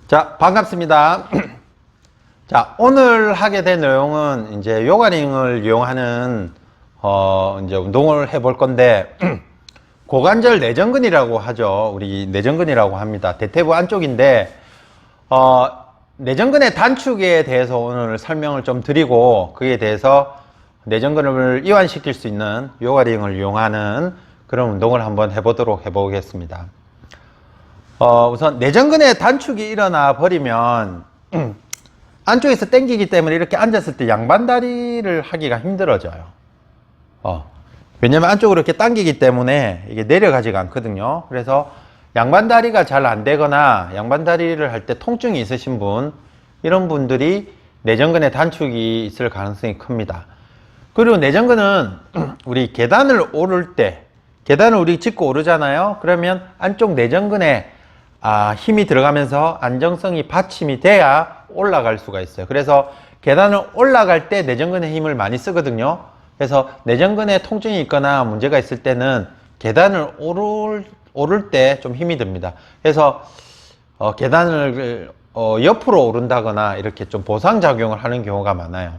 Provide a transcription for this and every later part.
자, 반갑습니다. 자, 오늘 하게 된 내용은 이제 요가링을 이용하는 이제 운동을 해볼 건데 고관절 내전근이라고 하죠. 우리 내전근이라고 합니다. 대퇴부 안쪽인데 내전근의 단축에 대해서 오늘 설명을 좀 드리고 그에 대해서 내전근을 이완시킬 수 있는 요가링을 이용하는 그런 운동을 한번 해보겠습니다. 우선 내전근의 단축이 일어나 버리면 안쪽에서 당기기 때문에 이렇게 앉았을 때 양반다리를 하기가 힘들어져요. 왜냐면 안쪽으로 이렇게 당기기 때문에 이게 내려가지가 않거든요. 그래서 양반다리가 잘 안 되거나 양반다리를 할 때 통증이 있으신 분, 이런 분들이 내전근의 단축이 있을 가능성이 큽니다. 그리고 내전근은 우리 계단을 오를 때, 계단을 우리 짚고 오르잖아요. 그러면 안쪽 내전근에 힘이 들어가면서 안정성이 받침이 돼야 올라갈 수가 있어요. 그래서 계단을 올라갈 때 내전근의 힘을 많이 쓰거든요. 그래서 내전근에 통증이 있거나 문제가 있을 때는 계단을 오를 때 좀 힘이 듭니다. 그래서 계단을 옆으로 오른다거나 이렇게 좀 보상작용을 하는 경우가 많아요.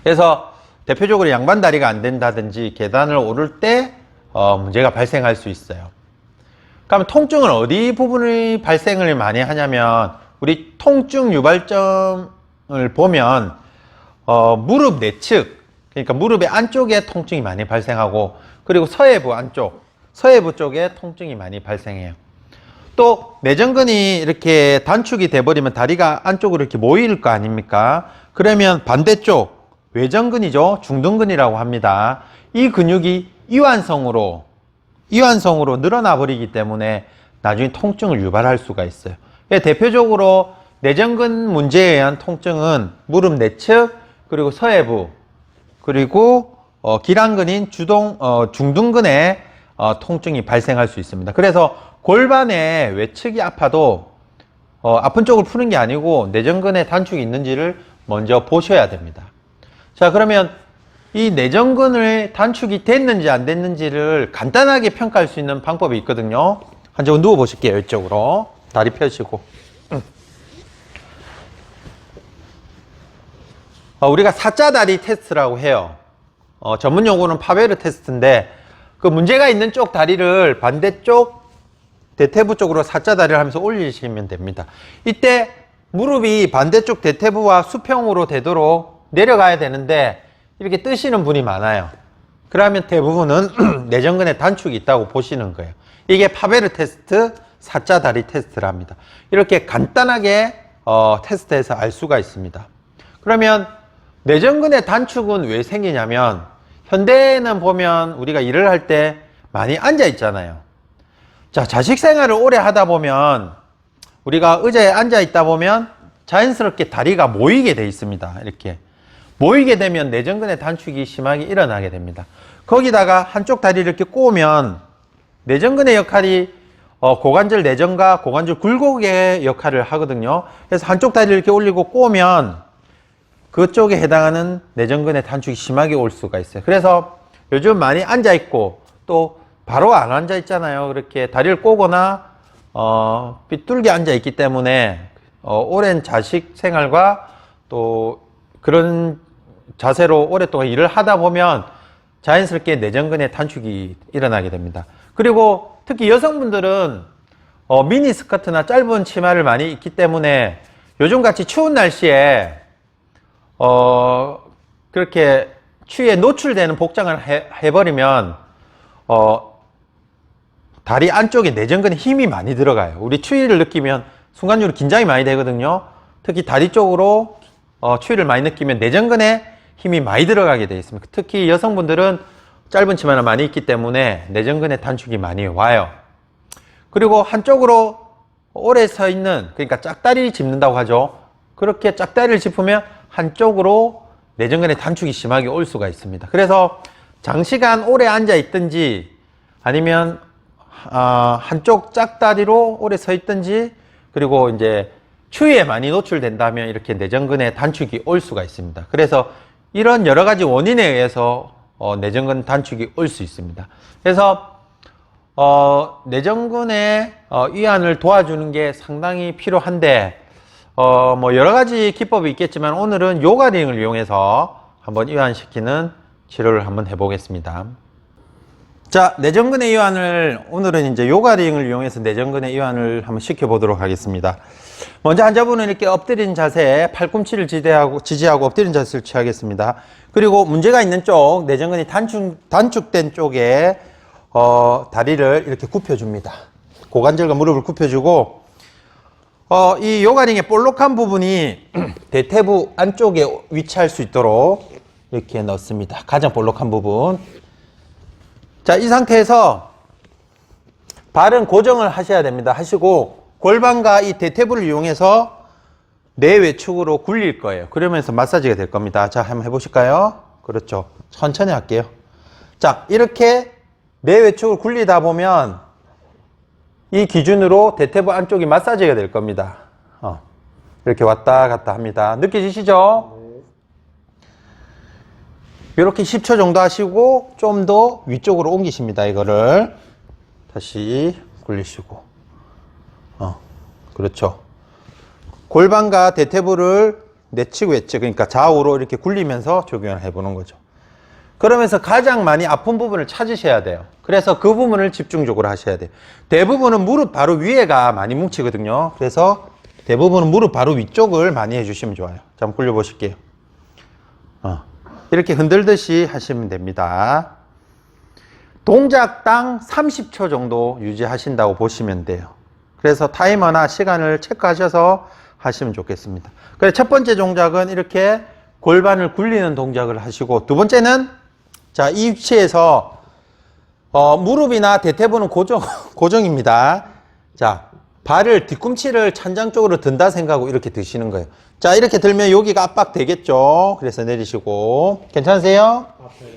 그래서 대표적으로 양반다리가 안 된다든지 계단을 오를 때 문제가 발생할 수 있어요. 그럼 통증은 어디 부분이 발생을 많이 하냐면 우리 통증 유발점을 보면 무릎 내측, 그러니까 무릎의 안쪽에 통증이 많이 발생하고, 그리고 서해부 안쪽, 서해부 쪽에 통증이 많이 발생해요. 또 내전근이 이렇게 단축이 돼버리면 다리가 안쪽으로 이렇게 모일 거 아닙니까? 그러면 반대쪽 외전근이죠, 중둔근이라고 합니다. 이 근육이 이완성으로 늘어나 버리기 때문에 나중에 통증을 유발할 수가 있어요. 대표적으로 내전근 문제에 의한 통증은 무릎 내측, 그리고 서해부, 그리고 기랑근인 중둔근에 통증이 발생할 수 있습니다. 그래서 골반의 외측이 아파도 아픈 쪽을 푸는 게 아니고 내전근에 단축이 있는지를 먼저 보셔야 됩니다. 자, 그러면 이 내전근의 단축이 됐는지 안 됐는지를 간단하게 평가할 수 있는 방법이 있거든요. 한번 누워 보실게요. 이쪽으로 다리 펴시고. 우리가 사자다리 테스트라고 해요. 전문 용어는 파베르 테스트인데, 그 문제가 있는 쪽 다리를 반대쪽 대퇴부 쪽으로 사자다리를 하면서 올리시면 됩니다. 이때 무릎이 반대쪽 대퇴부와 수평으로 되도록 내려가야 되는데 이렇게 뜨시는 분이 많아요. 그러면 대부분은 내전근에 단축이 있다고 보시는 거예요. 이게 파베르 테스트, 사자다리 테스트랍니다. 이렇게 간단하게 테스트해서 알 수가 있습니다. 그러면 내전근의 단축은 왜 생기냐면, 현대에는 보면 우리가 일을 할 때 많이 앉아 있잖아요. 자, 자식 생활을 오래 하다 보면 우리가 의자에 앉아 있다 보면 자연스럽게 다리가 모이게 돼 있습니다. 이렇게 모이게 되면 내전근의 단축이 심하게 일어나게 됩니다. 거기다가 한쪽 다리를 이렇게 꼬으면 내전근의 역할이 고관절 내전과 고관절 굴곡의 역할을 하거든요. 그래서 한쪽 다리를 이렇게 올리고 꼬으면 그쪽에 해당하는 내전근의 단축이 심하게 올 수가 있어요. 그래서 요즘 많이 앉아 있고 또 바로 안 앉아 있잖아요. 그렇게 다리를 꼬거나 삐뚤게 앉아 있기 때문에 오랜 자식 생활과 또 그런 자세로 오랫동안 일을 하다 보면 자연스럽게 내전근의 단축이 일어나게 됩니다. 그리고 특히 여성분들은 미니 스커트나 짧은 치마를 많이 입기 때문에 요즘같이 추운 날씨에 그렇게 추위에 노출되는 복장을 해버리면 다리 안쪽에 내전근에 힘이 많이 들어가요. 우리 추위를 느끼면 순간적으로 긴장이 많이 되거든요. 특히 다리 쪽으로 추위를 많이 느끼면 내전근에 힘이 많이 들어가게 되어 있습니다. 특히 여성분들은 짧은 치마를 많이 입기 때문에 내전근에 단축이 많이 와요. 그리고 한쪽으로 오래 서 있는, 그러니까 짝다리 짚는다고 하죠. 그렇게 짝다리를 짚으면 한쪽으로 내전근에 단축이 심하게 올 수가 있습니다. 그래서 장시간 오래 앉아 있든지 아니면 한쪽 짝다리로 오래 서 있든지, 그리고 이제 추위에 많이 노출된다면 이렇게 내전근에 단축이 올 수가 있습니다. 그래서 이런 여러 가지 원인에 의해서 내전근 단축이 올 수 있습니다. 그래서 내전근의 이완을 도와주는 게 상당히 필요한데 뭐 여러 가지 기법이 있겠지만 오늘은 요가링을 이용해서 한번 이완시키는 치료를 한번 해보겠습니다. 자, 내전근의 이완을 오늘은 이제 요가링을 이용해서 내전근의 이완을 한번 시켜보도록 하겠습니다. 먼저 환자분은 이렇게 엎드린 자세, 팔꿈치를 지지하고 엎드린 자세를 취하겠습니다. 그리고 문제가 있는 쪽, 내전근이 단축된 쪽에 다리를 이렇게 굽혀줍니다. 고관절과 무릎을 굽혀주고 이 요가링의 볼록한 부분이 대퇴부 안쪽에 위치할 수 있도록 이렇게 넣습니다. 가장 볼록한 부분. 자, 이 상태에서 발은 고정을 하셔야 됩니다. 하시고 골반과 이 대퇴부를 이용해서 내외축으로 굴릴 거예요. 그러면서 마사지가 될 겁니다. 자, 한번 해보실까요? 그렇죠. 천천히 할게요. 자, 이렇게 내외축을 굴리다 보면 이 기준으로 대퇴부 안쪽이 마사지가 될 겁니다. 이렇게 왔다 갔다 합니다. 느껴지시죠? 이렇게 10초 정도 하시고 좀 더 위쪽으로 옮기십니다. 이거를 다시 굴리시고 그렇죠. 골반과 대퇴부를 내측 외측, 그러니까 좌우로 이렇게 굴리면서 적용을 해보는 거죠. 그러면서 가장 많이 아픈 부분을 찾으셔야 돼요. 그래서 그 부분을 집중적으로 하셔야 돼요. 대부분은 무릎 바로 위에가 많이 뭉치거든요. 그래서 대부분은 무릎 바로 위쪽을 많이 해주시면 좋아요. 자, 한번 굴려보실게요. 이렇게 흔들듯이 하시면 됩니다. 동작당 30초 정도 유지하신다고 보시면 돼요. 그래서 타이머나 시간을 체크하셔서 하시면 좋겠습니다. 그래서 첫 번째 동작은 이렇게 골반을 굴리는 동작을 하시고, 두 번째는 자, 이 위치에서 무릎이나 대퇴부는 고정입니다. 자, 발을 뒤꿈치를 천장 쪽으로 든다 생각하고 이렇게 드시는 거예요. 자, 이렇게 들면 여기가 압박되겠죠. 그래서 내리시고. 괜찮으세요?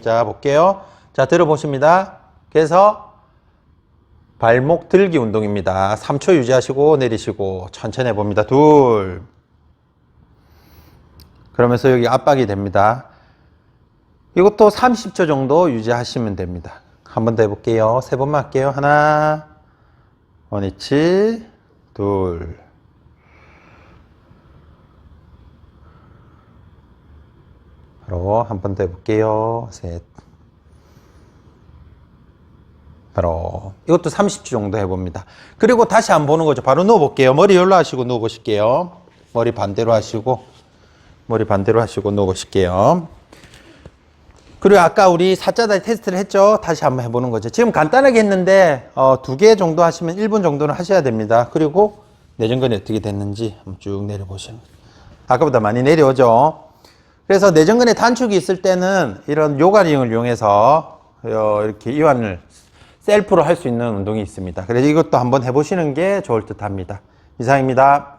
자, 볼게요. 자, 들어보십니다. 그래서 발목 들기 운동입니다. 3초 유지하시고 내리시고 천천히 해봅니다. 둘. 그러면서 여기 압박이 됩니다. 이것도 30초 정도 유지하시면 됩니다. 한 번 더 해볼게요. 세 번만 할게요. 하나, 원위치, 둘. 바로 한 번 더 해볼게요. 셋. 바로 이것도 30초 정도 해봅니다. 그리고 다시 한번 보는 거죠. 바로 누워볼게요. 머리 열로 하시고 누워보실게요. 머리 반대로 하시고 누워보실게요. 그리고 아까 우리 사자다리 테스트를 했죠. 다시 한번 해보는 거죠. 지금 간단하게 했는데 2개 정도 하시면 1분 정도는 하셔야 됩니다. 그리고 내전근이 어떻게 됐는지 한번 쭉 내려보시면 아까보다 많이 내려오죠. 그래서 내전근에 단축이 있을 때는 이런 요가링을 이용해서 이렇게 이완을 셀프로 할 수 있는 운동이 있습니다. 그래서 이것도 한번 해보시는 게 좋을 듯 합니다. 이상입니다.